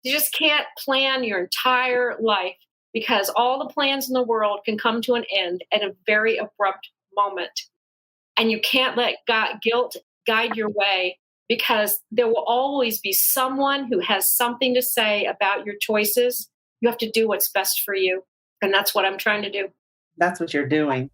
You just can't plan your entire life because all the plans in the world can come to an end at a very abrupt moment. And you can't let guilt guide your way because there will always be someone who has something to say about your choices. You have to do what's best for you. And that's what I'm trying to do. That's what you're doing.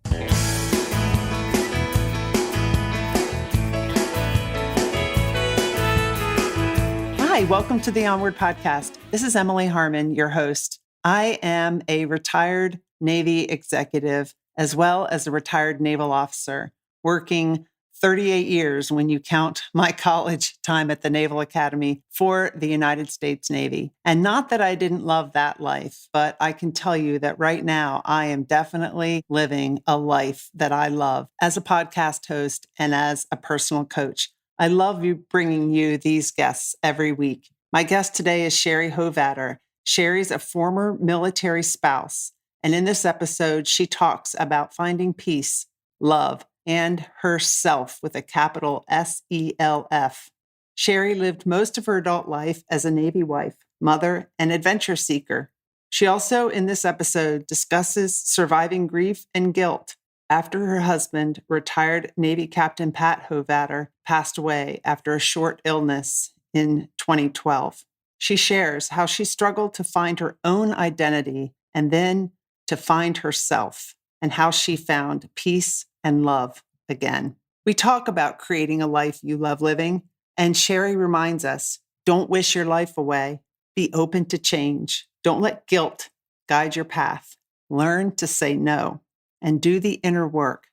Hi, welcome to the Onward Podcast. This is Emily Harmon, your host. I am a retired Navy executive, as well as a retired naval officer, working 38 years when you count my college time at the Naval Academy for the United States Navy. And not that I didn't love that life, but I can tell you that right now I am definitely living a life that I love as a podcast host and as a personal coach. I love bringing you these guests every week. My guest today is Sherrie Hovatter. Sherrie's a former military spouse. And in this episode, she talks about finding peace, love, and herself with a capital SELF. Sherrie lived most of her adult life as a Navy wife, mother, and adventure seeker. She also, in this episode, discusses surviving grief and guilt after her husband, retired Navy Captain Pat Hovatter, passed away after a short illness in 2012. She shares how she struggled to find her own identity and then to find herself, and how she found peace and love again. We talk about creating a life you love living, and Sherrie reminds us, don't wish your life away. Be open to change. Don't let guilt guide your path. Learn to say no and do the inner work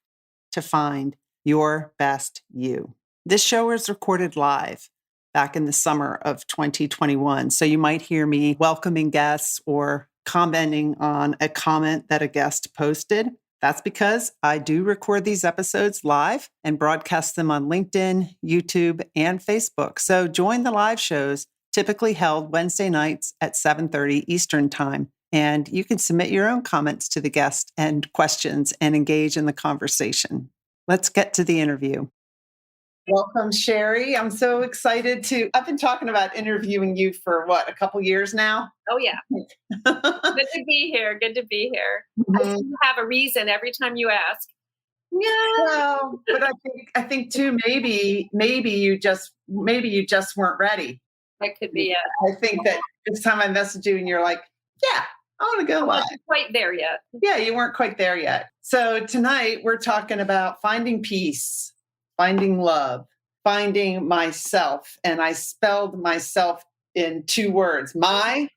to find your best you. This show was recorded live back in the summer of 2021, so you might hear me welcoming guests or commenting on a comment that a guest posted. That's because I do record these episodes live and broadcast them on LinkedIn, YouTube, and Facebook. So join the live shows, typically held Wednesday nights at 7:30 Eastern Time. And you can submit your own comments to the guest and questions and engage in the conversation. Let's get to the interview. Welcome, Sherrie. I'm so excited I've been talking about interviewing you for a couple years now? Oh, yeah. Good to be here. Good to be here. Mm-hmm. You have a reason every time you ask. Yeah. Well, but I think too, maybe you just weren't ready. That could be it. I think that this time I messaged you and you're like, yeah, I want to go live. Not quite there yet. Yeah, you weren't quite there yet. So tonight we're talking about finding peace, finding love, finding myself. And I spelled myself in 2 words, myself.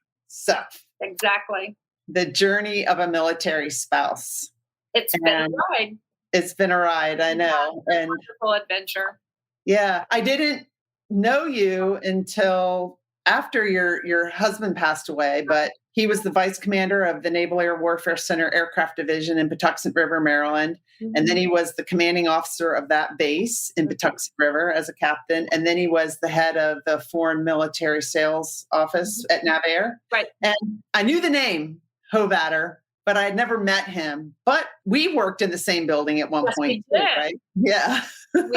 Exactly. The journey of a military spouse. It's been a ride. It's been a ride, I know. And wonderful adventure. Yeah, I didn't know you until after your husband passed away, but he was the vice commander of the Naval Air Warfare Center Aircraft Division in Patuxent River, Maryland. Mm-hmm. And then he was the commanding officer of that base in Patuxent River as a captain. And then he was the head of the Foreign Military Sales Office at Navair. Right. And I knew the name Hovatter, but I had never met him. But we worked in the same building at one point, we did. Right? Yeah. We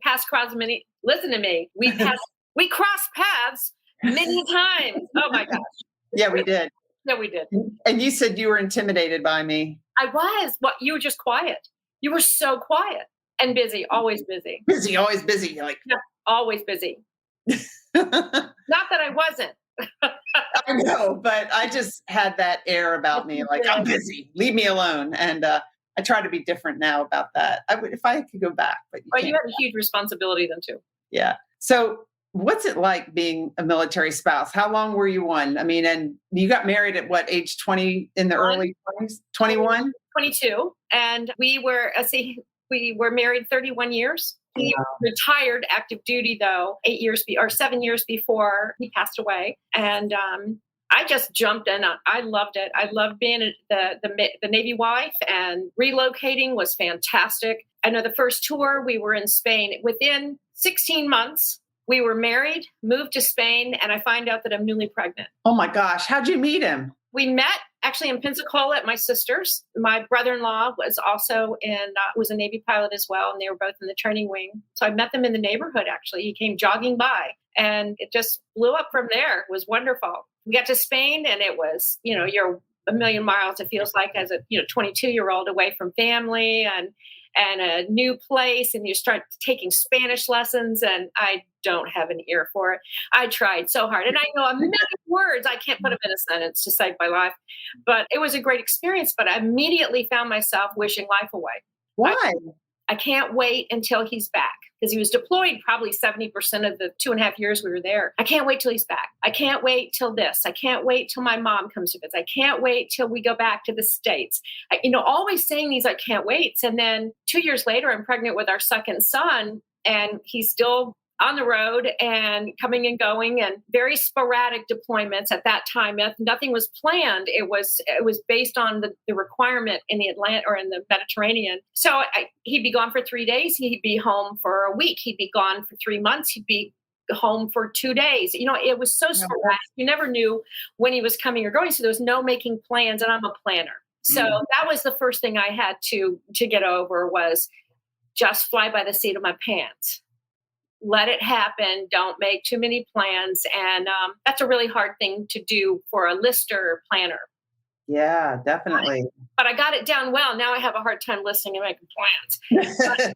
passed crowds many. Listen to me. We crossed paths many times. Oh my gosh. Yeah, we did. Yeah, we did. And you said you were intimidated by me. I was. What? You were just quiet. You were so quiet and busy. Always busy. Busy, always busy. Like yeah, always busy. Not that I wasn't. I know, but I just had that air about me, like I'm busy. Leave me alone. And I try to be different now about that. I would, if I could go back, but you had a huge responsibility then too. Yeah. So what's it like being a military spouse? How long were you on? I mean, and you got married at what age? 20 in the early 20s? 21? 22. And we were married 31 years. He retired active duty though 7 years before he passed away. And I just jumped in. I loved it. I loved being the Navy wife, and relocating was fantastic. I know the first tour we were in Spain. Within 16 months, we were married, moved to Spain, and I find out that I'm newly pregnant. Oh my gosh. How'd you meet him? We met actually in Pensacola at my sister's. My brother-in-law was also was a Navy pilot as well, and they were both in the training wing. So I met them in the neighborhood, actually. He came jogging by, and it just blew up from there. It was wonderful. We got to Spain, and it was, you're a million miles, it feels like, as a 22-year-old away from family and a new place, and you start taking Spanish lessons, and I don't have an ear for it. I tried so hard, and I know a million words. I can't put them in a sentence to save my life, but it was a great experience. But I immediately found myself wishing life away. Why? I can't wait until he's back, because he was deployed probably 70% of the 2.5 years we were there. I can't wait till he's back. I can't wait till this. I can't wait till my mom comes to visit. I can't wait till we go back to the States. Always saying these I can't waits. And then 2 years later, I'm pregnant with our second son, and he's still on the road and coming and going, and very sporadic deployments at that time. Nothing was planned. It was based on the requirement in the Atlantic or in the Mediterranean. So he'd be gone for 3 days. He'd be home for a week. He'd be gone for 3 months. He'd be home for 2 days. It was so sporadic. You never knew when he was coming or going. So there was no making plans, and I'm a planner. So that was the first thing I had to get over, was just fly by the seat of my pants. Let it happen. Don't make too many plans. And that's a really hard thing to do for a lister or planner. Yeah, definitely. But I got it down well. Now I have a hard time listening and making plans.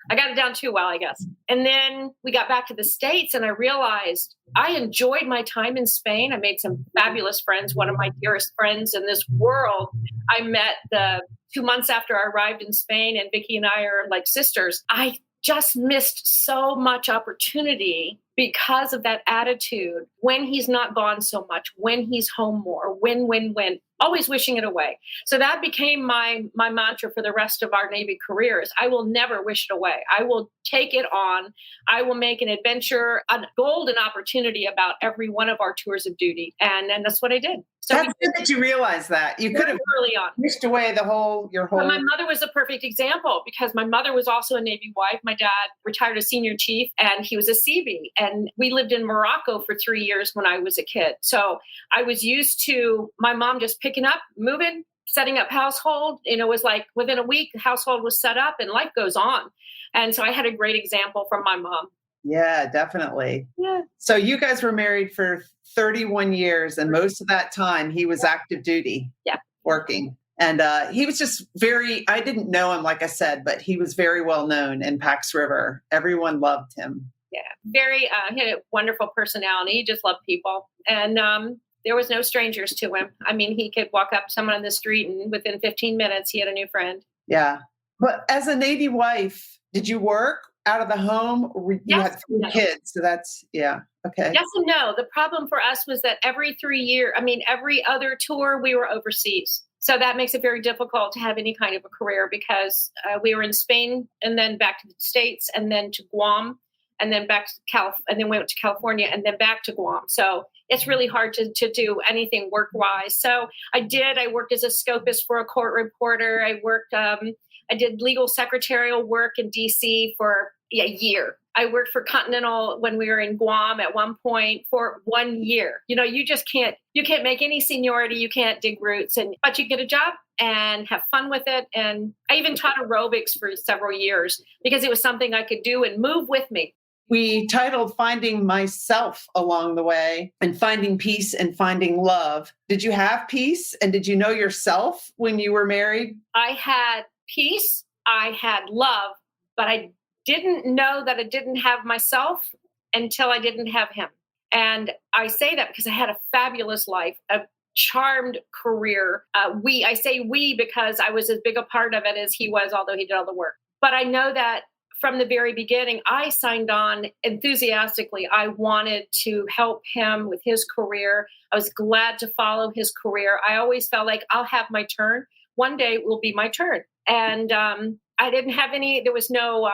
I got it down too well, I guess. And then we got back to the States, and I realized I enjoyed my time in Spain. I made some fabulous friends. One of my dearest friends in this world, I met 2 months after I arrived in Spain, and Vicki and I are like sisters. I just missed so much opportunity because of that attitude. When he's not gone so much, when he's home more, when, always wishing it away. So that became my mantra for the rest of our Navy careers. I will never wish it away. I will take it on. I will make an adventure, a golden opportunity about every one of our tours of duty. And that's what I did. So that's good that you realized that. You could have early on wished away your whole. But my mother was a perfect example, because my mother was also a Navy wife. My dad retired as senior chief, and he was a Seabee. And we lived in Morocco for 3 years when I was a kid. So I was used to my mom just picking up, moving, setting up household. It was like within a week, the household was set up and life goes on. And so I had a great example from my mom. Yeah, definitely. Yeah. So you guys were married for 31 years, and most of that time he was active duty, working. And he was just I didn't know him, like I said, but he was very well known in Pax River. Everyone loved him. Yeah, he had a wonderful personality. He just loved people. And there was no strangers to him. I mean, he could walk up to someone on the street, and within 15 minutes, he had a new friend. Yeah. But as a Navy wife, did you work out of the home? You had 3 kids. So that's, okay. Yes and no. The problem for us was that every other tour, we were overseas. So that makes it very difficult to have any kind of a career, because we were in Spain, and then back to the States, and then to Guam, and then back to and then went to California, and then back to Guam. So it's really hard to do anything work-wise. So I worked as a scopist for a court reporter. I did legal secretarial work in DC for a year. I worked for Continental when we were in Guam at one point for 1 year. You just can't make any seniority. You can't dig roots, but you get a job and have fun with it. And I even taught aerobics for several years, because it was something I could do and move with me. We titled Finding Myself Along the Way, and finding peace and finding love. Did you have peace, and did you know yourself when you were married? I had peace. I had love, but I didn't know that I didn't have myself until I didn't have him. And I say that because I had a fabulous life, a charmed career. I say we because I was as big a part of it as he was, although he did all the work. But I know that from the very beginning, I signed on enthusiastically. I wanted to help him with his career. I was glad to follow his career. I always felt like I'll have my turn. One day it will be my turn. And I didn't have there was no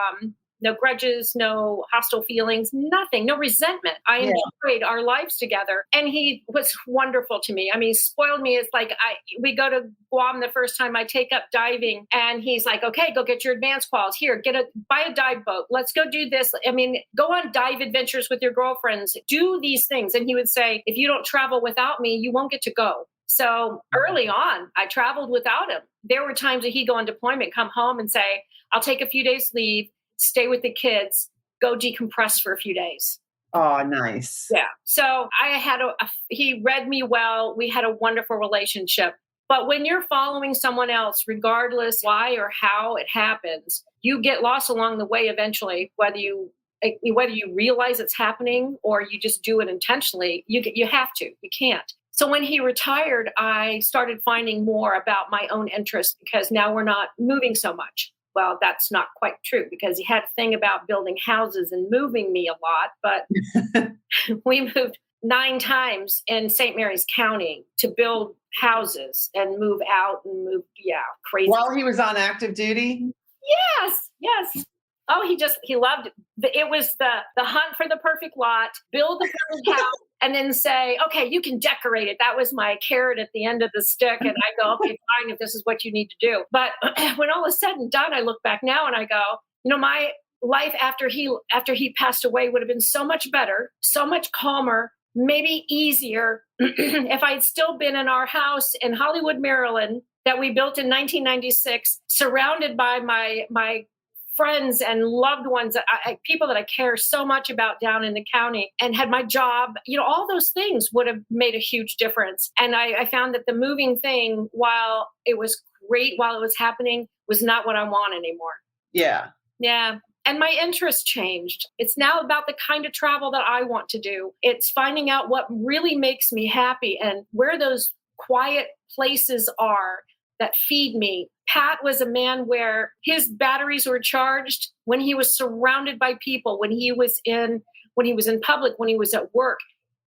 grudges, no hostile feelings, nothing, no resentment. I enjoyed our lives together. And he was wonderful to me. I mean, he spoiled me. It's like we go to Guam the first time I take up diving, and he's like, okay, go get your advanced quals. Here, buy a dive boat. Let's go do this. I mean, go on dive adventures with your girlfriends. Do these things. And he would say, if you don't travel without me, you won't get to go. So early on, I traveled without him. There were times that he'd go on deployment, come home and say, I'll take a few days leave, stay with the kids, go decompress for a few days. Oh, nice. Yeah. So I had he read me well. We had a wonderful relationship. But when you're following someone else, regardless why or how it happens, you get lost along the way eventually, whether you realize it's happening or you just do it intentionally. You have to. You can't. So when he retired, I started finding more about my own interests because now we're not moving so much. Well, that's not quite true because he had a thing about building houses and moving me a lot, but we moved 9 times in St. Mary's County to build houses and move out and move. Yeah, crazy. While he was on active duty? Yes. Oh, he loved it. It was the hunt for the perfect lot, build the perfect house, and then say, okay, you can decorate it. That was my carrot at the end of the stick. And I go, okay, fine, if this is what you need to do. But when all is said and done, I look back now and I go, my life after he passed away would have been so much better, so much calmer, maybe easier if I'd still been in our house in Hollywood, Maryland, that we built in 1996, surrounded by my friends and loved ones, people that I care so much about down in the county, and had my job. All those things would have made a huge difference. And I found that the moving thing, while it was great while it was happening, was not what I want anymore. Yeah. And my interest changed. It's now about the kind of travel that I want to do. It's finding out what really makes me happy and where those quiet places are that feed me. Pat was a man where his batteries were charged when he was surrounded by people, when he was in public, when he was at work.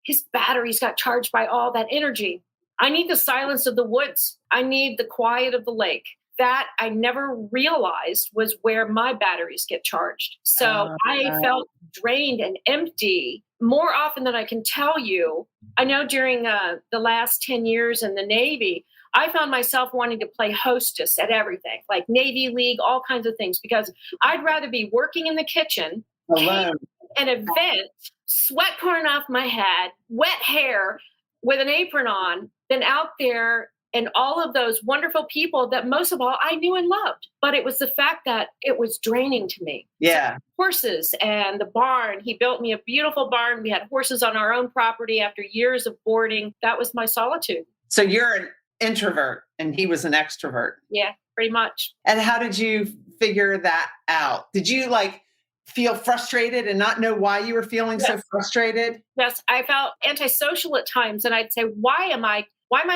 His batteries got charged by all that energy. I need the silence of the woods. I need the quiet of the lake. That I never realized was where my batteries get charged. So I felt drained and empty more often than I can tell you. I know during the last 10 years in the Navy, I found myself wanting to play hostess at everything, like Navy League, all kinds of things, because I'd rather be working in the kitchen, an event, sweat pouring off my head, wet hair with an apron on, than out there and all of those wonderful people that most of all I knew and loved. But it was the fact that it was draining to me. Yeah. So horses and the barn. He built me a beautiful barn. We had horses on our own property after years of boarding. That was my solitude. So you're an introvert and he was an extrovert. Yeah, pretty much. And how did you figure that out? Did you feel frustrated and not know why you were feeling so frustrated? Yes, I felt antisocial at times. And I'd say, why am I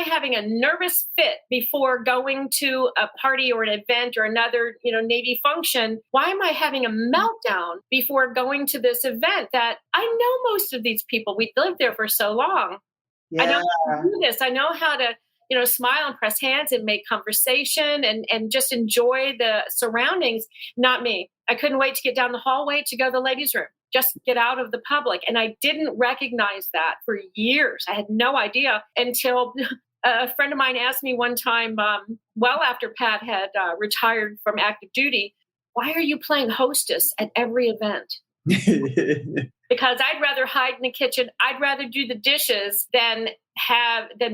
having a nervous fit before going to a party or an event or another, Navy function? Why am I having a meltdown before going to this event that I know most of these people? We lived there for so long. Yeah. I know how to do this. I know how to, smile and press hands and make conversation and just enjoy the surroundings. Not me. I couldn't wait to get down the hallway to go to the ladies' room. Just get out of the public. And I didn't recognize that for years. I had no idea until a friend of mine asked me one time, well after Pat had retired from active duty, why are you playing hostess at every event? Because I'd rather hide in the kitchen. I'd rather do the dishes than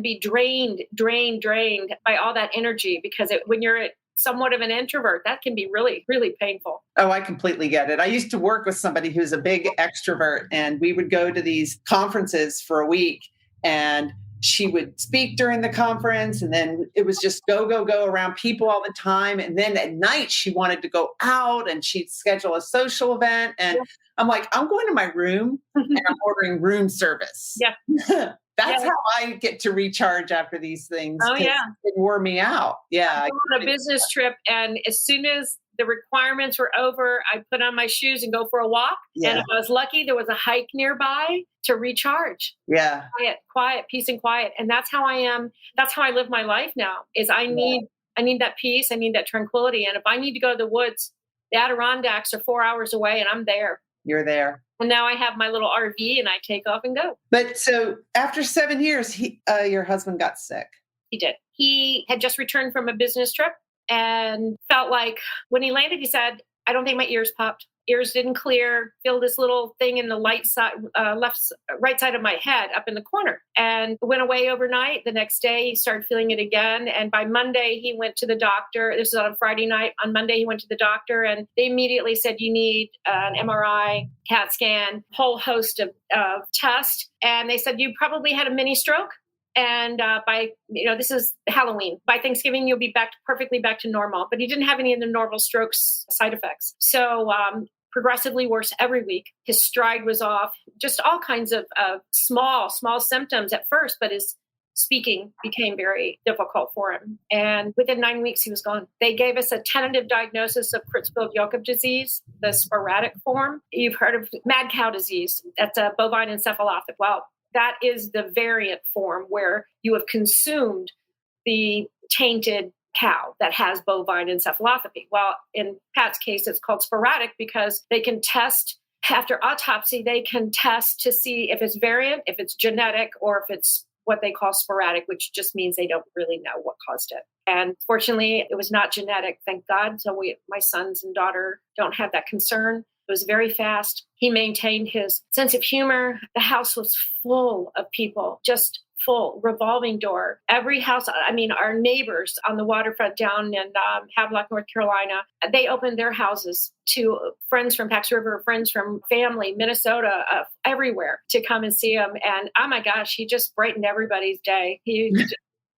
be drained by all that energy. Because when you're somewhat of an introvert, that can be really, really painful. Oh, I completely get it. I used to work with somebody who's a big extrovert, and we would go to these conferences for a week, and she would speak during the conference, and then it was just go around people all the time. And then at night she wanted to go out and she'd schedule a social event. And I'm like, I'm going to my room and I'm ordering room service. Yeah. That's how I get to recharge after these things. Oh, yeah. It wore me out. Yeah. I went on a business trip, and as soon as the requirements were over, I put on my shoes and go for a walk. Yeah. And if I was lucky, there was a hike nearby to recharge. Yeah. Quiet, peace and quiet. And that's how I am. That's how I live my life now, is I need that peace. I need that tranquility. And if I need to go to the woods, the Adirondacks are 4 hours away, and I'm there. You're there. And now I have my little RV and I take off and go. But so after 7 years, your husband got sick. He did. He had just returned from a business trip and felt like when he landed, he said, I don't think my ears popped. ears didn't clear, feel this little thing in the right side of my head up in the corner. And it went away overnight. The next day, he started feeling it again. And by Monday, he went to the doctor. This was on a Friday night. On Monday, he went to the doctor and they immediately said, you need an MRI, CAT scan, whole host of tests. And they said, you probably had a mini stroke. And this is Halloween. By Thanksgiving, you'll be perfectly back to normal. But he didn't have any of the normal strokes side effects. So progressively worse every week. His stride was off, just all kinds of small symptoms at first, but his speaking became very difficult for him. And within 9 weeks, he was gone. They gave us a tentative diagnosis of Creutzfeldt-Jakob disease, the sporadic form. You've heard of mad cow disease. That's a bovine encephalopathy. Well, that is the variant form where you have consumed the tainted cow that has bovine encephalopathy. Well, in Pat's case, it's called sporadic because they can test after autopsy, they can test to see if it's variant, if it's genetic, or if it's what they call sporadic, which just means they don't really know what caused it. And fortunately, it was not genetic, thank God. So my sons and daughter don't have that concern. It was very fast. He maintained his sense of humor. The house was full of people, just full, revolving door. Every house, our neighbors on the waterfront down in Havelock, North Carolina, they opened their houses to friends from Pax River, friends from family, Minnesota, everywhere to come and see him. And oh my gosh, he just brightened everybody's day.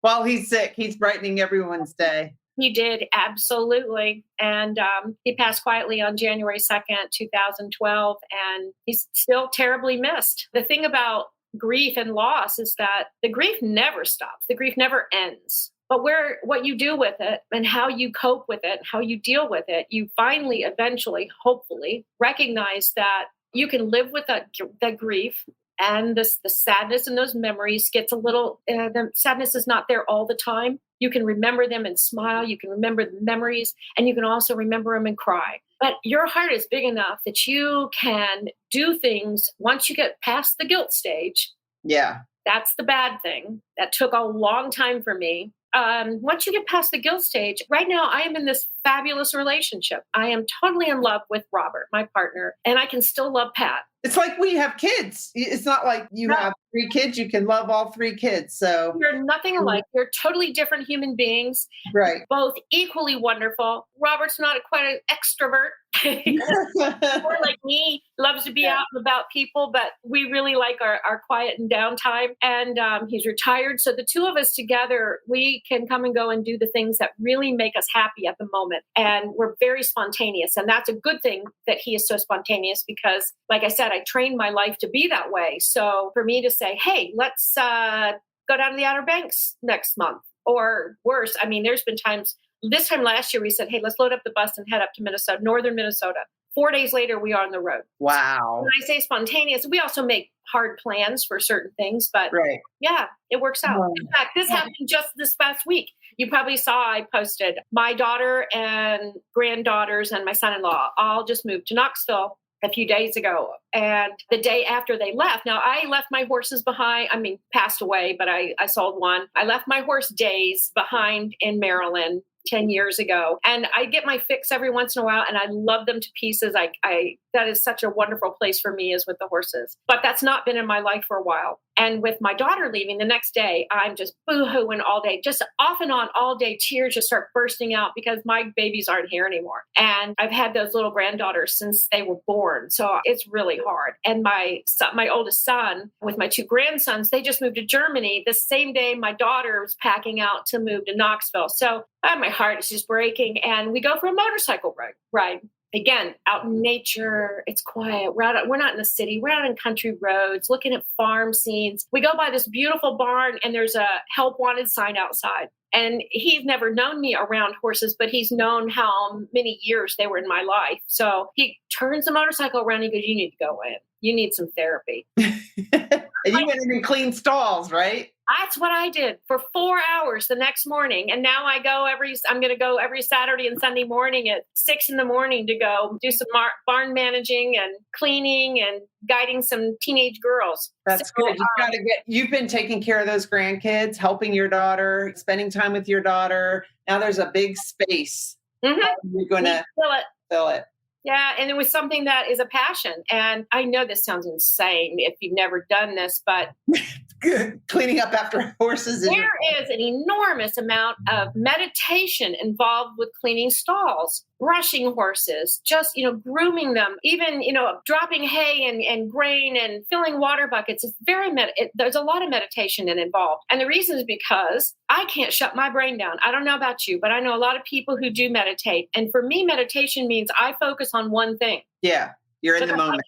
While he's sick, he's brightening everyone's day. He did, absolutely. And he passed quietly on January 2nd, 2012, and he's still terribly missed. The thing about grief and loss is that the grief never stops. The grief never ends. But what you do with it and how you cope with it, how you deal with it, you finally, eventually, hopefully, recognize that you can live with that grief. And the sadness in those memories gets a little, the sadness is not there all the time. You can remember them and smile. You can remember the memories, and you can also remember them and cry. But your heart is big enough that you can do things once you get past the guilt stage. Yeah. That's the bad thing. That took a long time for me. Once you get past the guilt stage, right now I am in this fabulous relationship. I am totally in love with Robert, my partner, and I can still love Pat. It's like we have kids. It's not like you have 3 kids. You can love all 3 kids. So you're nothing alike. You're totally different human beings. Right. Both equally wonderful. Robert's not quite an extrovert. More like me, loves to be out and about people, but we really like our quiet and downtime. And he's retired. So the two of us together, we can come and go and do the things that really make us happy at the moment. And we're very spontaneous. And that's a good thing that he is so spontaneous because, like I said, I trained my life to be that way. So for me to say, hey, let's go down to the Outer Banks next month, or worse, there's been times. This time last year, we said, hey, let's load up the bus and head up to Minnesota, northern Minnesota. 4 days later, we are on the road. Wow. When I say spontaneous, we also make hard plans for certain things, but yeah, it works out. Wow. In fact, this happened just this past week. You probably saw I posted my daughter and granddaughters and my son-in-law all just moved to Knoxville a few days ago. And the day after they left, now I left my horses behind, passed away, but I sold one. I left my horse Days behind in Maryland 10 years ago. And I get my fix every once in a while and I love them to pieces. That is such a wonderful place for me, is with the horses, but that's not been in my life for a while. And with my daughter leaving the next day, I'm just boo-hooing all day, just off and on all day. Tears just start bursting out because my babies aren't here anymore. And I've had those little granddaughters since they were born. So it's really hard. And my oldest son with my 2 grandsons, they just moved to Germany the same day my daughter was packing out to move to Knoxville. So my heart is just breaking. And we go for a motorcycle ride. Again, out in nature, it's quiet. We're not in the city. We're out in country roads, looking at farm scenes. We go by this beautiful barn and there's a help wanted sign outside. And he's never known me around horses, but he's known how many years they were in my life. So he turns the motorcycle around and he goes, you need to go in. You need some therapy. And you went in and cleaned stalls, right? That's what I did for 4 hours the next morning. And now I'm going to go every Saturday and Sunday morning at 6 a.m. to go do some barn managing and cleaning and guiding some teenage girls. That's good. You've been taking care of those grandkids, helping your daughter, spending time with your daughter. Now there's a big space. Mm-hmm. You're going to fill it. Yeah. And it was something that is a passion. And I know this sounds insane if you've never done this, but Good. Cleaning up after horses. There is an enormous amount of meditation involved with cleaning stalls, brushing horses, just, grooming them, even, dropping hay and grain and filling water buckets. It's there's a lot of meditation involved. And the reason is because I can't shut my brain down. I don't know about you, but I know a lot of people who do meditate. And for me, meditation means I focus on one thing. Yeah. You're in the moment.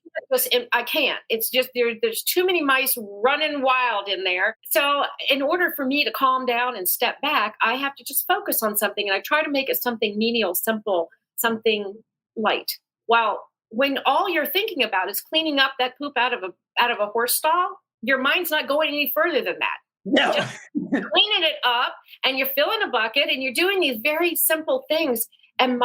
I can't. It's just there's too many mice running wild in there. So in order for me to calm down and step back, I have to just focus on something. And I try to make it something menial, simple, something light. Well, when all you're thinking about is cleaning up that poop out of a horse stall, your mind's not going any further than that. No. Just cleaning it up, and you're filling a bucket, and you're doing these very simple things. And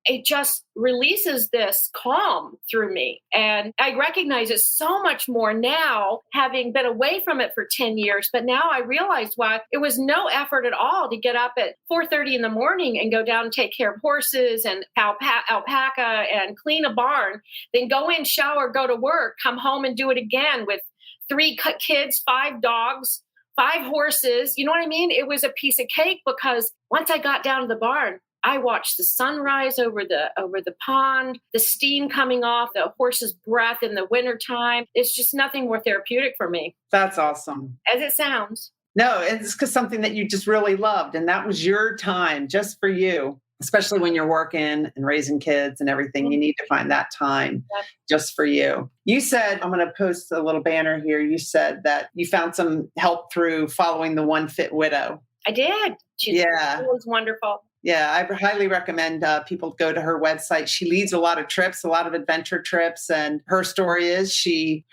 it just releases this calm through me. And I recognize it so much more now, having been away from it for 10 years. But now I realize why it was no effort at all to get up at 4:30 in the morning and go down and take care of horses and alpaca and clean a barn, then go in, shower, go to work, come home and do it again with 3 kids, 5 dogs, 5 horses. You know what I mean? It was a piece of cake, because once I got down to the barn, I watched the sunrise over the pond, the steam coming off, the horse's breath in the wintertime. It's just nothing more therapeutic for me. That's awesome. As it sounds. No, it's because something that you just really loved. And that was your time just for you, especially when you're working and raising kids and everything. You need to find that time just for you. You said, I'm going to post a little banner here. You said that you found some help through following the One Fit Widow. I did. It was wonderful. Yeah, I highly recommend people go to her website. She leads a lot of trips, a lot of adventure trips. And her story is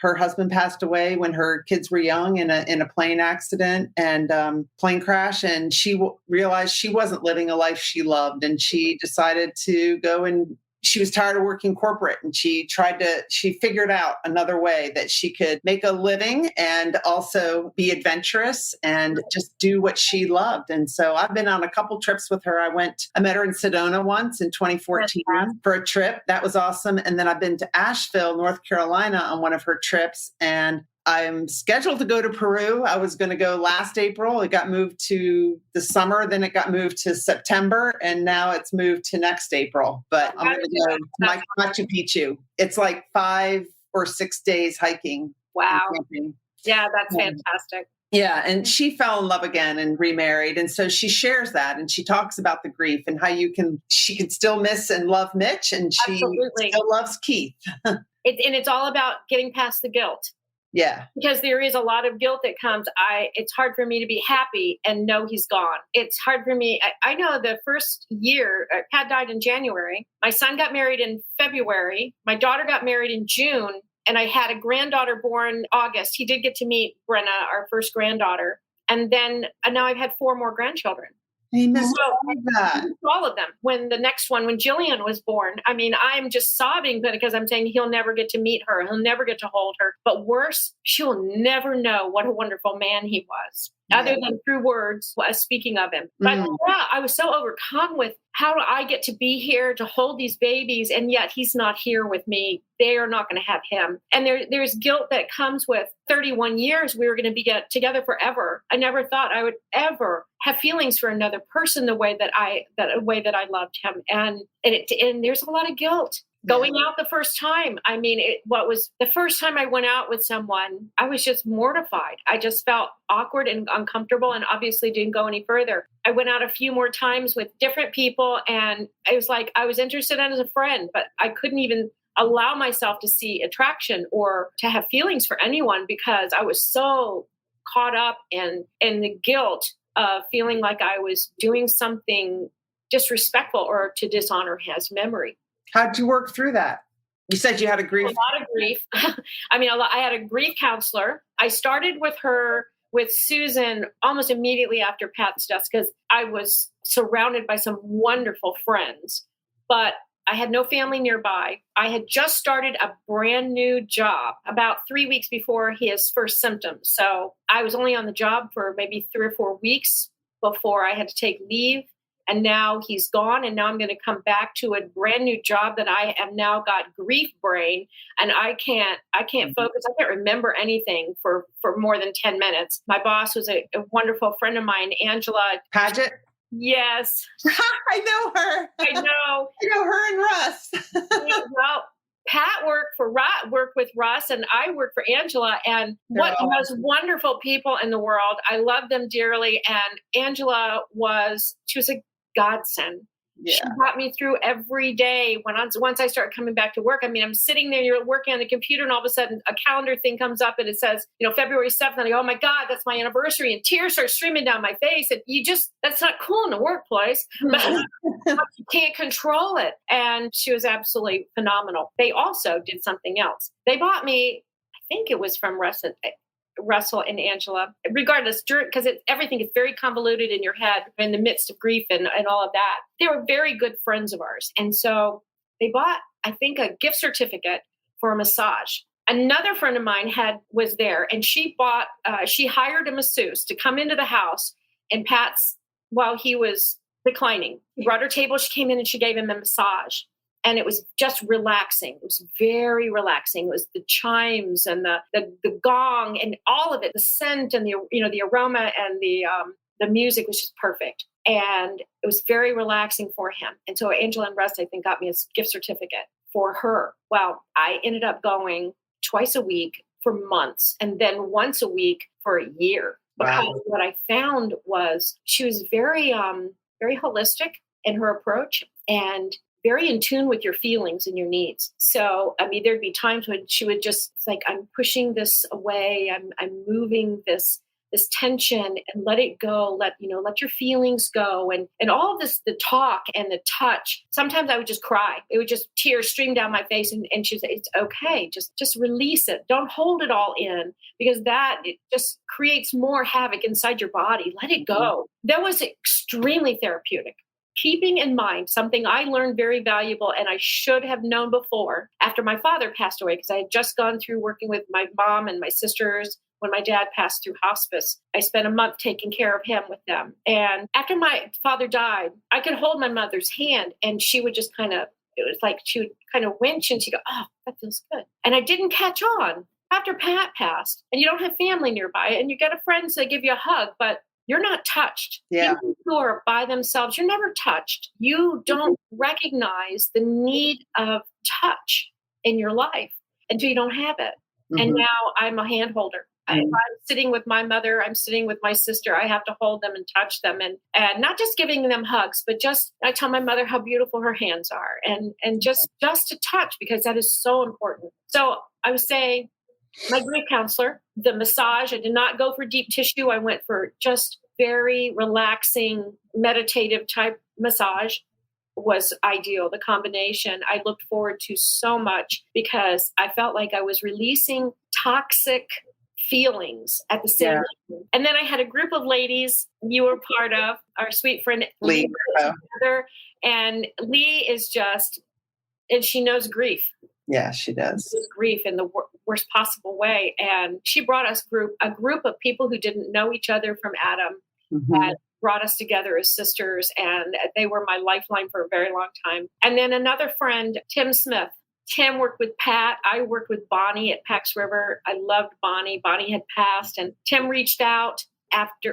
her husband passed away when her kids were young in a plane accident and plane crash. And she realized she wasn't living a life she loved. And she decided to go, and she was tired of working corporate, and she figured out another way that she could make a living and also be adventurous and just do what she loved. And so I've been on a couple trips with her. I met her in Sedona once in 2014 for a trip. That was awesome. And then I've been to Asheville, North Carolina on one of her trips. And I'm scheduled to go to Peru. I was going to go last April. It got moved to the summer. Then it got moved to September. And now it's moved to next April. But I'm going to go to Machu Picchu. It's like 5 or 6 days hiking. Wow. Yeah, that's fantastic. Yeah. And she fell in love again and remarried. And so she shares that, and she talks about the grief and how she can still miss and love Mitch, and she still loves Keith. It's all about getting past the guilt. Yeah. Because there is a lot of guilt that comes. It's hard for me to be happy and know he's gone. It's hard for me. I know the first year, Pat died in January. My son got married in February. My daughter got married in June. And I had a granddaughter born August. He did get to meet Brenna, our first granddaughter. And now I've had 4 more grandchildren. He missed all of them. When Jillian was born, I mean, I'm just sobbing because I'm saying he'll never get to meet her. He'll never get to hold her. But worse, she'll never know what a wonderful man he was, other than through words, speaking of him. But I was so overcome with, how do I get to be here to hold these babies, and yet he's not here with me? They are not going to have him. And there's guilt that comes with 31 years. We were going to be together forever. I never thought I would ever have feelings for another person the way that I loved him. And there's a lot of guilt. Going out the first time. I mean, the first time I went out with someone, I was just mortified. I just felt awkward and uncomfortable, and obviously didn't go any further. I went out a few more times with different people, and it was like I was interested in as a friend, but I couldn't even allow myself to see attraction or to have feelings for anyone, because I was so caught up in the guilt of feeling like I was doing something disrespectful or to dishonor his memory. How'd you work through that? You said you had a grief. A lot of grief. I mean, I had a grief counselor. I started with Susan almost immediately after Pat's death, because I was surrounded by some wonderful friends, but I had no family nearby. I had just started a brand new job about 3 weeks before his first symptoms. So I was only on the job for maybe 3 or 4 weeks before I had to take leave. And now he's gone. And now I'm going to come back to a brand new job that I have now got grief brain. And I can't focus. I can't remember anything for more than 10 minutes. My boss was a wonderful friend of mine, Angela Paget. Yes. I know her. I know. I know her and Russ. Well, Pat worked with Russ, and I worked for Angela, and what the most wonderful people in the world. I love them dearly. And Angela she was a godsend. Yeah. She got me through every day. Once I started coming back to work, I mean, I'm sitting there, you're working on the computer, and all of a sudden a calendar thing comes up and it says, February 7th. And I go, oh my God, that's my anniversary. And tears start streaming down my face. And that's not cool in the workplace, but you can't control it. And she was absolutely phenomenal. They also did something else. They bought me, I think it was from Russell and Angela, regardless, because everything is very convoluted in your head in the midst of grief and all of that. They were very good friends of ours. And so they bought, I think, a gift certificate for a massage. Another friend of mine was there, and she hired a masseuse to come into the house, and while he was reclining, he brought her table, she came in and she gave him a massage. And it was just relaxing. It was very relaxing. It was the chimes and the gong and all of it, the scent and the aroma and the music was just perfect. And it was very relaxing for him. And so Angela and Russ, I think, got me a gift certificate for her. Well, I ended up going twice a week for months, and then once a week for a year. Because what I found was she was very, very holistic in her approach, and very in tune with your feelings and your needs. So, I mean, there'd be times when she would just like, I'm pushing this away. I'm moving this tension and let it go. Let your feelings go. And all of this, the talk and the touch, sometimes I would just cry. It would just tears stream down my face. And she'd say, it's okay. Just release it. Don't hold it all in, because it just creates more havoc inside your body. Let it go. That was extremely therapeutic. Keeping in mind something I learned very valuable, and I should have known before after my father passed away, because I had just gone through working with my mom and my sisters when my dad passed through hospice. I spent a month taking care of him with them. And after my father died, I could hold my mother's hand, and she would just it was like she would kind of winch, and she'd go, oh, that feels good. And I didn't catch on after Pat passed, and you don't have family nearby, and you get a friend to give you a hug, but you're not touched. Yeah. People who are by themselves, you're never touched. You don't recognize the need of touch in your life until you don't have it. Mm-hmm. And now I'm a hand holder. Mm-hmm. If I'm sitting with my mother, I'm sitting with my sister, I have to hold them and touch them, and not just giving them hugs, but I tell my mother how beautiful her hands are, and just to touch, because that is so important. So I would say, my grief counselor, the massage, I did not go for deep tissue. I went for just very relaxing, meditative type massage was ideal. The combination I looked forward to so much, because I felt like I was releasing toxic feelings at the same time. And then I had a group of ladies you were part of, our sweet friend Lee. And Lee is and she knows grief. Yeah, she does. Grief in the worst possible way. And she brought us a group of people who didn't know each other from Adam, and brought us together as sisters. And they were my lifeline for a very long time. And then another friend, Tim Smith. Tim worked with Pat. I worked with Bonnie at Pax River. I loved Bonnie. Bonnie had passed, and Tim reached out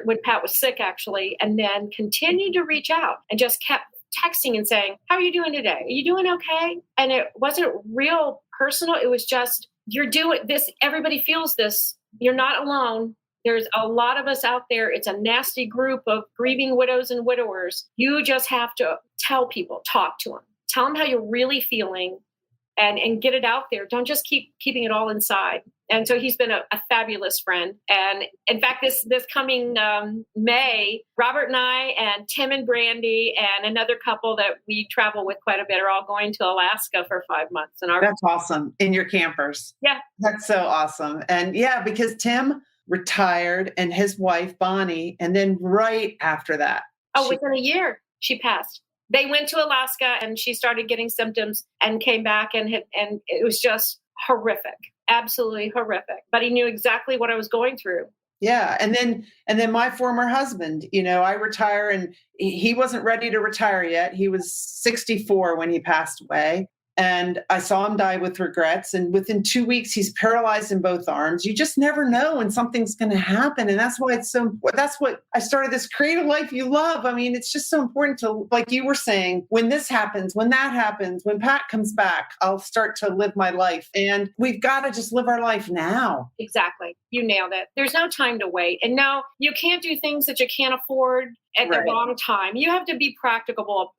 when Pat was sick, actually, and then continued to reach out and just kept texting and saying, how are you doing today? Are you doing okay? And it wasn't real personal. It was just, you're doing this. Everybody feels this. You're not alone. There's a lot of us out there. It's a nasty group of grieving widows and widowers. You just have to tell people, talk to them, tell them how you're really feeling, and get it out there. Don't just keep keeping it all inside. And so he's been a fabulous friend. And in fact, this coming May, Robert and I and Tim and Brandy and another couple that we travel with quite a bit are all going to Alaska for 5 months. And that's awesome. In your campers. Yeah. That's so awesome. And yeah, because Tim retired and his wife, Bonnie, and then right after that. Within a year, she passed. They went to Alaska, and she started getting symptoms and came back, and it was just horrific, absolutely horrific. But he knew exactly what I was going through. Yeah. And then my former husband, I retire and he wasn't ready to retire yet. He was 64 when he passed away. And I saw him die with regrets. And within 2 weeks, he's paralyzed in both arms. You just never know when something's going to happen. And that's why that's what I started this creative life you love. I mean, it's just so important to, like you were saying, when this happens, when that happens, when Pat comes back, I'll start to live my life. And we've got to just live our life now. Exactly. You nailed it. There's no time to wait. And no, you can't do things that you can't afford at the wrong time. You have to be practical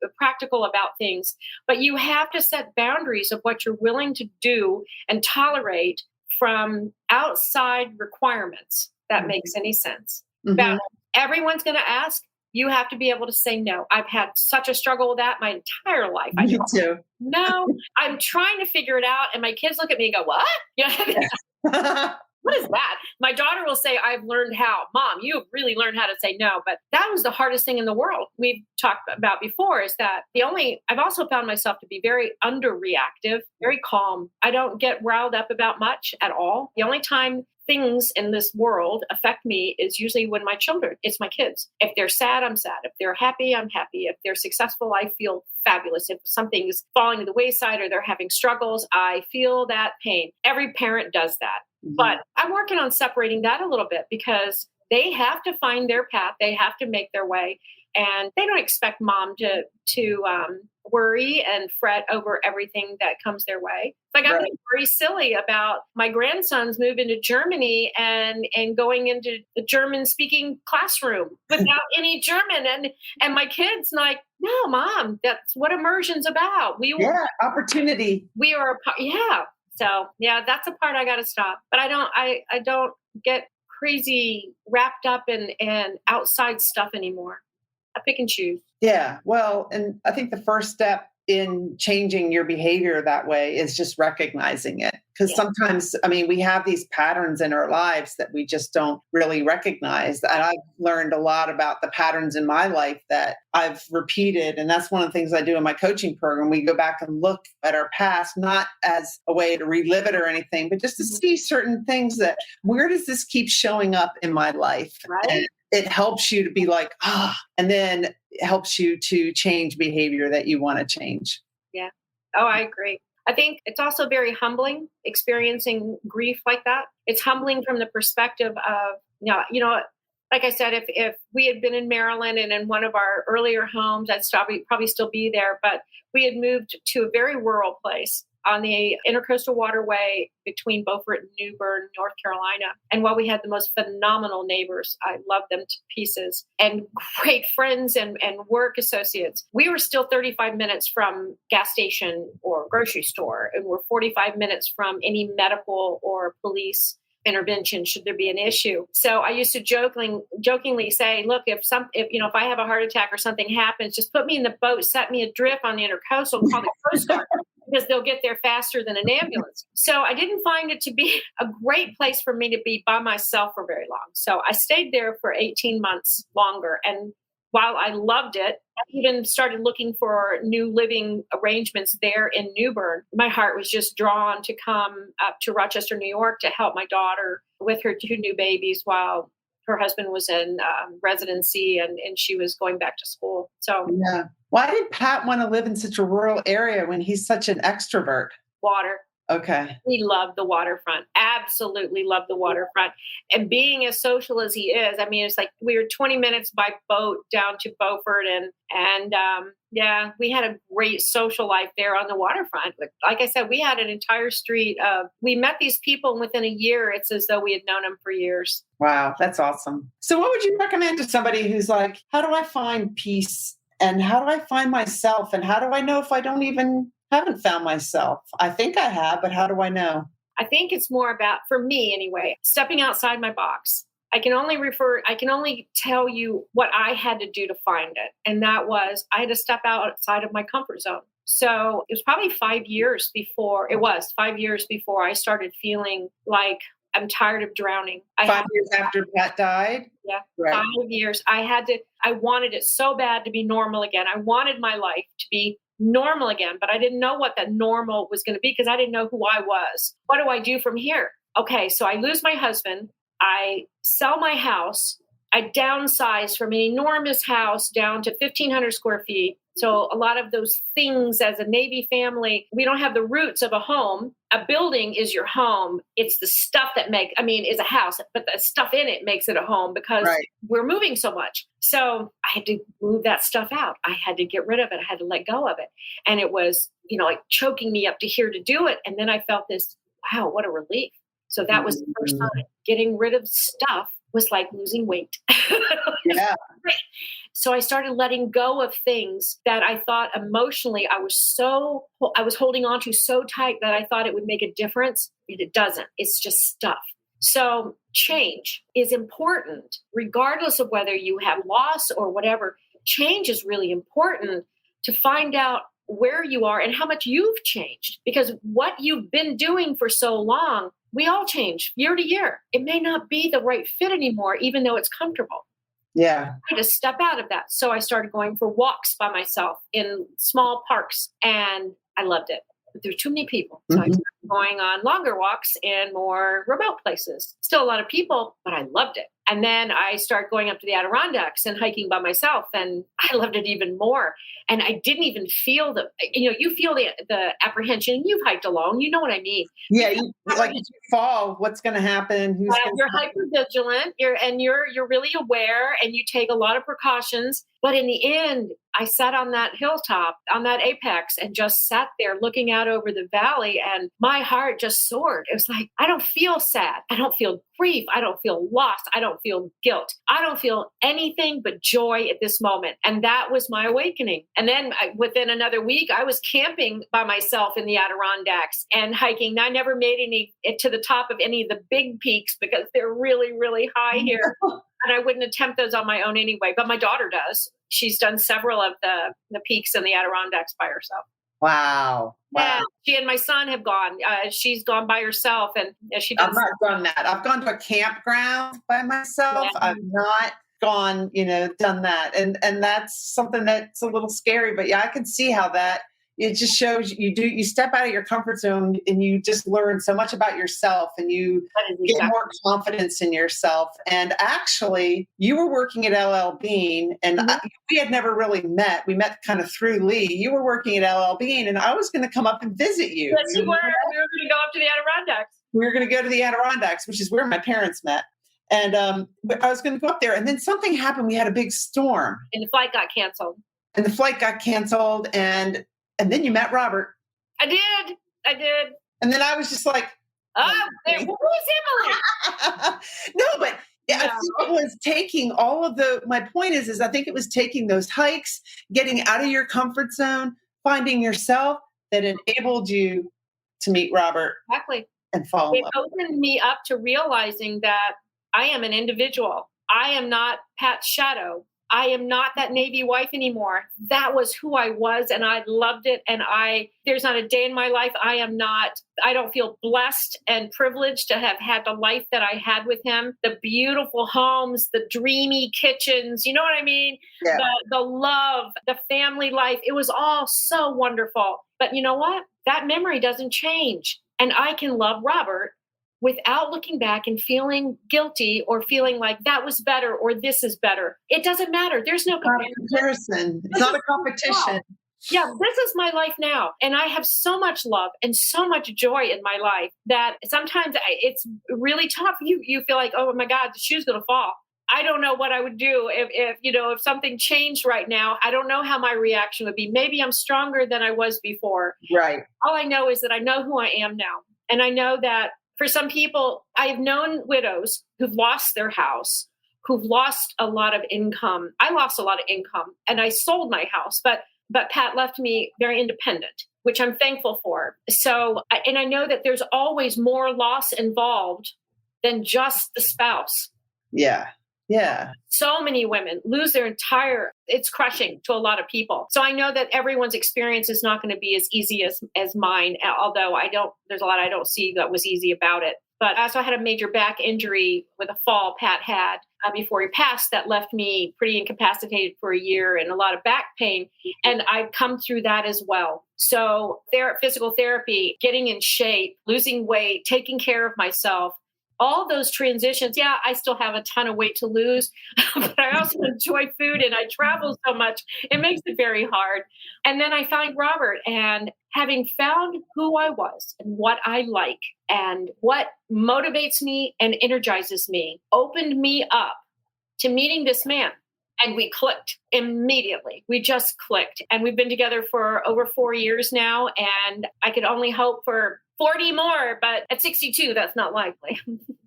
about things, but you have to set boundaries of what you're willing to do and tolerate from outside requirements. That makes any sense. But everyone's going to ask. You have to be able to say no. I've had such a struggle with that my entire life. Me too. No, I'm trying to figure it out. And my kids look at me and go, what? What is that? My daughter will say, I've learned how. Mom, you've really learned how to say no. But that was the hardest thing in the world. We've talked about before is that I've also found myself to be very underreactive, very calm. I don't get riled up about much at all. The only time things in this world affect me is usually when it's my kids. If they're sad, I'm sad. If they're happy, I'm happy. If they're successful, I feel fabulous. If something is falling to the wayside or they're having struggles, I feel that pain. Every parent does that. But I'm working on separating that a little bit because they have to find their path. They have to make their way. And they don't expect mom to worry and fret over everything that comes their way. Like I'm very silly about my grandsons moving to Germany and going into the German speaking classroom without any German. And my kids like, no, mom, that's what immersion's about. Opportunity. We are, So that's a part I got to stop. But I don't get crazy wrapped up in outside stuff anymore. I pick and choose. Yeah. Well, and I think the first step in changing your behavior that way is just recognizing it. Because sometimes, we have these patterns in our lives that we just don't really recognize. And I've learned a lot about the patterns in my life that I've repeated. And that's one of the things I do in my coaching program. We go back and look at our past, not as a way to relive it or anything, but just to see certain things that, where does this keep showing up in my life? Right. And it helps you to be like, and then it helps you to change behavior that you want to change. Yeah. Oh, I agree. I think it's also very humbling experiencing grief like that. It's humbling from the perspective of, like I said, if we had been in Maryland and in one of our earlier homes, I'd probably still be there. But we had moved to a very rural place on the intercoastal waterway between Beaufort and New Bern, North Carolina. And while we had the most phenomenal neighbors, I loved them to pieces, and great friends and work associates, we were still 35 minutes from gas station or grocery store, and we're 45 minutes from any medical or police intervention should there be an issue. So I used to jokingly say, look, if I have a heart attack or something happens, just put me in the boat, set me adrift on the intercoastal, and call the Coast Guard because they'll get there faster than an ambulance. So I didn't find it to be a great place for me to be by myself for very long. So I stayed there for 18 months longer. And while I loved it, I even started looking for new living arrangements there in New Bern. My heart was just drawn to come up to Rochester, New York to help my daughter with her 2 new babies while her husband was in residency and she was going back to school. So yeah. Why did Pat want to live in such a rural area when he's such an extrovert? Water. Okay. He loved the waterfront. Absolutely loved the waterfront. And being as social as he is, it's like we were 20 minutes by boat down to Beaufort and we had a great social life there on the waterfront. Like I said, we had an entire street we met these people and within a year, it's as though we had known them for years. Wow. That's awesome. So what would you recommend to somebody who's like, how do I find peace? And how do I find myself? And how do I know if I haven't found myself? I think I have, but how do I know? I think it's more about, for me anyway, stepping outside my box. I can only tell you what I had to do to find it. And that was, I had to step outside of my comfort zone. So it was probably 5 years before I started feeling like I'm tired of drowning. 5 years after Pat died? Yeah, right. 5 years. I wanted it so bad to be normal again. I wanted my life to be normal again, but I didn't know what that normal was going to be because I didn't know who I was. What do I do from here? Okay, so I lose my husband. I sell my house. I downsized from an enormous house down to 1,500 square feet. So a lot of those things as a Navy family, we don't have the roots of a home. A building is your home. It's the stuff that is a house, but the stuff in it makes it a home because we're moving so much. So I had to move that stuff out. I had to get rid of it. I had to let go of it. And it was, like choking me up to here to do it. And then I felt this, wow, what a relief. So that was the first time. Getting rid of stuff was like losing weight. Yeah. So I started letting go of things that I thought emotionally I was holding on to so tight that I thought it would make a difference. And it doesn't. It's just stuff. So change is important, regardless of whether you have loss or whatever. Change is really important to find out where you are and how much you've changed, because what you've been doing for so long, we all change year to year. It may not be the right fit anymore, even though it's comfortable. Yeah. I had to step out of that. So I started going for walks by myself in small parks, and I loved it. But there were too many people. So I started going on longer walks in more remote places. Still a lot of people, but I loved it. And then I started going up to the Adirondacks and hiking by myself, and I loved it even more. And I didn't even feel you feel the apprehension. You've hiked alone. You know what I mean? Yeah. If you fall, what's going to happen? You're hyper vigilant. You're really aware, and you take a lot of precautions. But in the end, I sat on that hilltop, on that apex, and just sat there looking out over the valley, and my heart just soared. It was like, I don't feel sad. I don't feel grief. I don't feel loss. I don't feel guilt. I don't feel anything but joy at this moment. And that was my awakening. And then within another week, I was camping by myself in the Adirondacks and hiking. I never made it to the top of any of the big peaks because they're really, really high here. And I wouldn't attempt those on my own anyway, but my daughter does. She's done several of the peaks in the Adirondacks by herself. Wow. Yeah, she and my son have gone. She's gone by herself, and she does. I've not done that. I've gone to a campground by myself. Yeah. I've not gone, done that. And that's something that's a little scary, but yeah, I can see how that, it just shows you step out of your comfort zone and you just learn so much about yourself, and you get more confidence in yourself. And actually, you were working at LL Bean, and we had never really met. We met kind of through Lee. You were working at LL Bean, and I was going to come up and visit you. Yes, you were. We were going to go up to the Adirondacks. We were going to go to the Adirondacks, which is where my parents met. And I was going to go up there, and then something happened. We had a big storm. And the flight got canceled. And then you met Robert. I did. And then I was just like, who's Emily? No, but I think it was taking all of my point is I think it was taking those hikes, getting out of your comfort zone, finding yourself that enabled you to meet Robert. Exactly. And fall in love. It opened me up to realizing that I am an individual. I am not Pat's shadow. I am not that Navy wife anymore. That was who I was, and I loved it. And there's not a day in my life I don't feel blessed and privileged to have had the life that I had with him. The beautiful homes, the dreamy kitchens, you know what I mean? Yeah. The love, the family life. It was all so wonderful. But you know what? That memory doesn't change. And I can love Robert without looking back and feeling guilty or feeling like that was better or this is better. It doesn't matter. There's no comparison. It's not a competition. Yeah, this is my life now. And I have so much love and so much joy in my life that sometimes it's really tough. You feel like, oh my God, the shoe's going to fall. I don't know what I would do if something changed right now. I don't know how my reaction would be. Maybe I'm stronger than I was before. Right. All I know is that I know who I am now. And I know that for some people, I've known widows who've lost their house, who've lost a lot of income. I lost a lot of income and I sold my house, but Pat left me very independent, which I'm thankful for. So, and I know that there's always more loss involved than just the spouse. Yeah. Yeah. So many women lose it's crushing to a lot of people. So I know that everyone's experience is not going to be as easy as mine, although there's a lot I don't see that was easy about it. But I also had a major back injury with a fall Pat had before he passed that left me pretty incapacitated for a year and a lot of back pain. And I've come through that as well. So physical therapy, getting in shape, losing weight, taking care of myself, all those transitions. Yeah, I still have a ton of weight to lose, but I also enjoy food and I travel so much. It makes it very hard. And then I found Robert, and having found who I was and what I like and what motivates me and energizes me, opened me up to meeting this man. And we clicked immediately. We just clicked. And we've been together for over 4 years now. And I could only hope for 40 more, but at 62, that's not likely.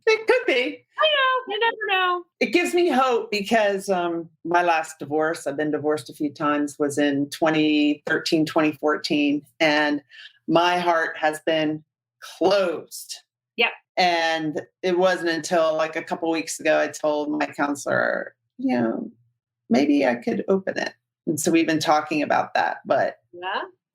It could be. I know. You never know. It gives me hope because my last divorce, I've been divorced a few times, was in 2013, 2014. And my heart has been closed. Yeah. And it wasn't until like a couple of weeks ago, I told my counselor, maybe I could open it. And so we've been talking about that. But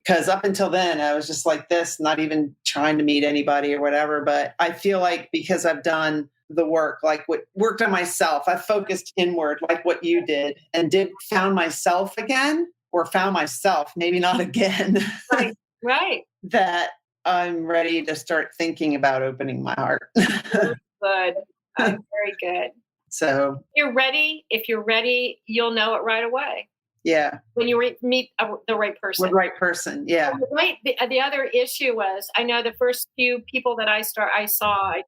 because up until then, I was just like this, not even trying to meet anybody or whatever. But I feel like because I've done the work, like what worked on myself, I focused inward like what you did and found myself again, or found myself, maybe not again. Right. That I'm ready to start thinking about opening my heart. Good. Very good. So if you're ready, you'll know it right away. Yeah. When you meet the right person. The right person. Yeah. Right. The other issue was, I know the first few people that I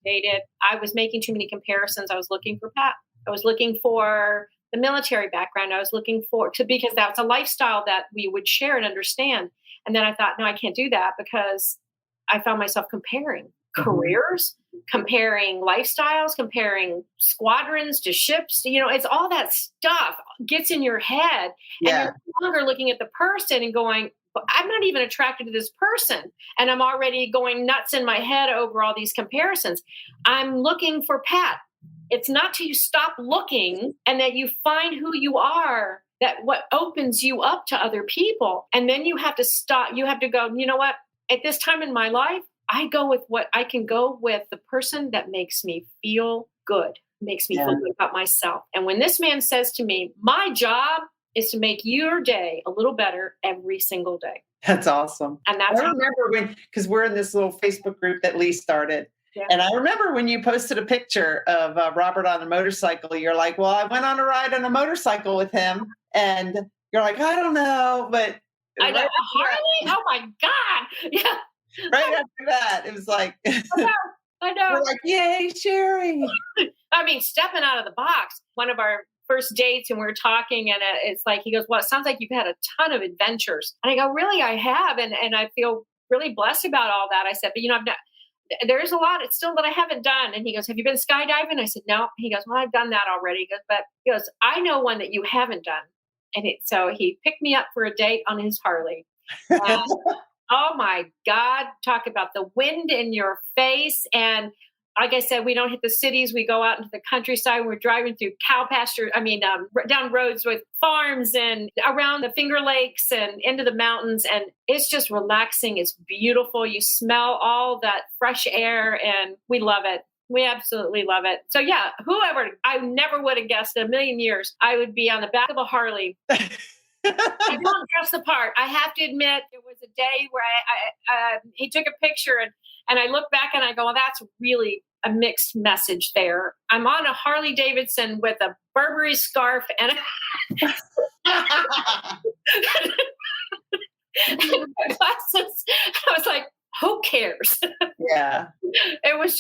dated, I was making too many comparisons. I was looking for Pat. I was looking for the military background. I was looking because that's a lifestyle that we would share and understand. And then I thought, no, I can't do that, because I found myself comparing careers, comparing lifestyles, comparing squadrons to ships. It's all that stuff gets in your head. Yeah. And you're no longer looking at the person and going, I'm not even attracted to this person. And I'm already going nuts in my head over all these comparisons. I'm looking for Pat. It's not till you stop looking and that you find who you are, that what opens you up to other people. And then you have to stop. You have to go, you know what? At this time in my life, I go with what I can go with, the person that makes me feel good, makes me feel good about myself. And when this man says to me, my job is to make your day a little better every single day. That's awesome. And that's I remember because we're in this little Facebook group that Lee started. Yeah. And I remember when you posted a picture of Robert on a motorcycle, you're like, well, I went on a ride on a motorcycle with him. And you're like, I don't know, but I know. Harley? Oh my God. Yeah. Right after that, it was like, I know. We're like, yay, Sherrie. I mean, stepping out of the box. One of our first dates, and we were talking, and it's like, he goes, well, it sounds like you've had a ton of adventures. And I go, really, I have. And I feel really blessed about all that. I said, but there's a lot it's still that I haven't done. And he goes, have you been skydiving? I said, no. He goes, well, I've done that already. He goes, I know one that you haven't done. And so he picked me up for a date on his Harley. Oh my God, talk about the wind in your face. And like I said, we don't hit the cities. We go out into the countryside. We're driving through cow pasture. Down roads with farms and around the Finger Lakes and into the mountains. And it's just relaxing. It's beautiful. You smell all that fresh air, and we love it. We absolutely love it. So yeah, I never would have guessed in a million years I would be on the back of a Harley. I don't dress the part. I have to admit, there was a day where he took a picture and I look back and I go, well, that's really a mixed message there. I'm on a Harley Davidson with a Burberry scarf and glasses. I was like, who cares? Yeah. It was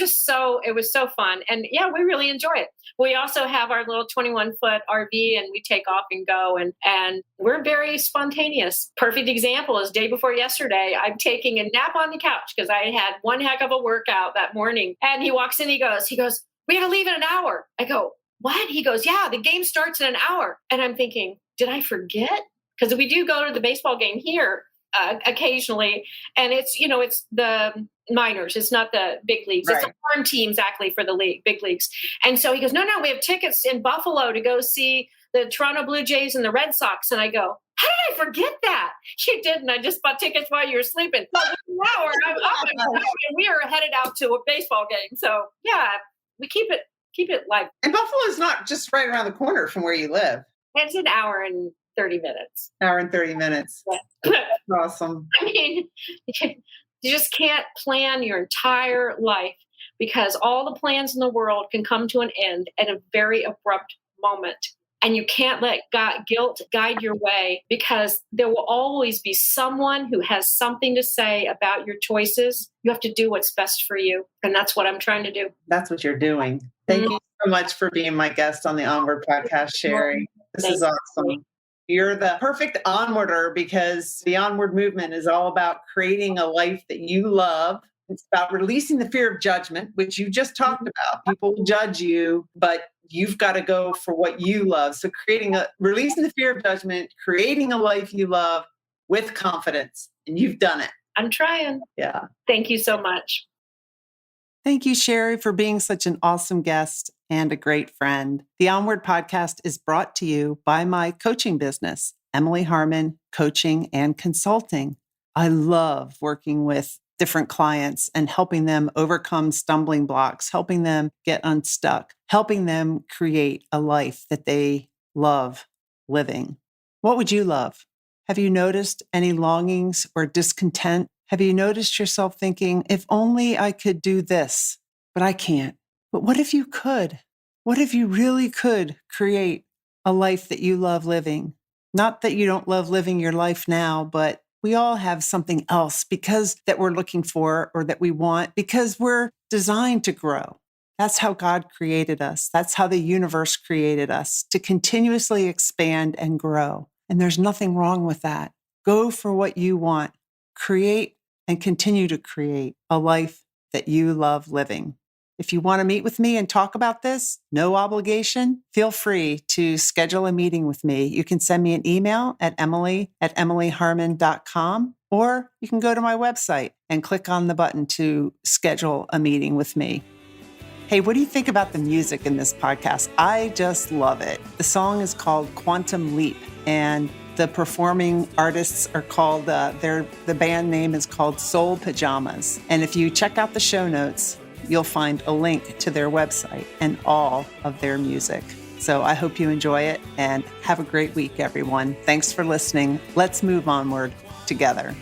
so fun. And yeah, we really enjoy it. We also have our little 21-foot RV, and we take off and go, and we're very spontaneous. Perfect example is day before yesterday, I'm taking a nap on the couch because I had one heck of a workout that morning. And he walks in, he goes, we got to leave in an hour. I go, what? He goes, yeah, the game starts in an hour. And I'm thinking, did I forget? Because we do go to the baseball game here occasionally, and it's the minors, it's not the big leagues. Right. It's a farm team exactly for the big leagues. And so he goes, no, we have tickets in Buffalo to go see the Toronto Blue Jays and the Red Sox. And I go, how did I forget that? You didn't. I just bought tickets while you were sleeping. An hour, I'm up and we are headed out to a baseball game. So yeah, we keep it light. And Buffalo is not just right around the corner from where you live. It's an hour and 30 minutes. Hour and 30 minutes. Yeah. Awesome. I mean, you just can't plan your entire life because all the plans in the world can come to an end at a very abrupt moment. And you can't let guilt guide your way, because there will always be someone who has something to say about your choices. You have to do what's best for you. And that's what I'm trying to do. That's what you're doing. Thank you so much for being my guest on the Onward Podcast, Sherrie. This is awesome. You're the perfect onwarder, because the onward movement is all about creating a life that you love. It's about releasing the fear of judgment, which you just talked about. People will judge you, but you've got to go for what you love. So releasing the fear of judgment, creating a life you love with confidence. And you've done it. I'm trying. Yeah. Thank you so much. Thank you, Sherrie, for being such an awesome guest and a great friend. The Onward Podcast is brought to you by my coaching business, Emily Harmon Coaching and Consulting. I love working with different clients and helping them overcome stumbling blocks, helping them get unstuck, helping them create a life that they love living. What would you love? Have you noticed any longings or discontent? Have you noticed yourself thinking, if only I could do this, but I can't? But what if you could? What if you really could create a life that you love living? Not that you don't love living your life now, but we all have something else that we're looking for or that we want, because we're designed to grow. That's how God created us. That's how the universe created us, to continuously expand and grow. And there's nothing wrong with that. Go for what you want. Create and continue to create a life that you love living. If you want to meet with me and talk about this, no obligation, feel free to schedule a meeting with me. You can send me an email at emily@emilyharmon.com, or you can go to my website and click on the button to schedule a meeting with me. Hey, what do you think about the music in this podcast? I just love it. The song is called Quantum Leap, and the performing artists are called, the band name is called Soul Pajamas. And if you check out the show notes, you'll find a link to their website and all of their music. So I hope you enjoy it, and have a great week, everyone. Thanks for listening. Let's move onward together.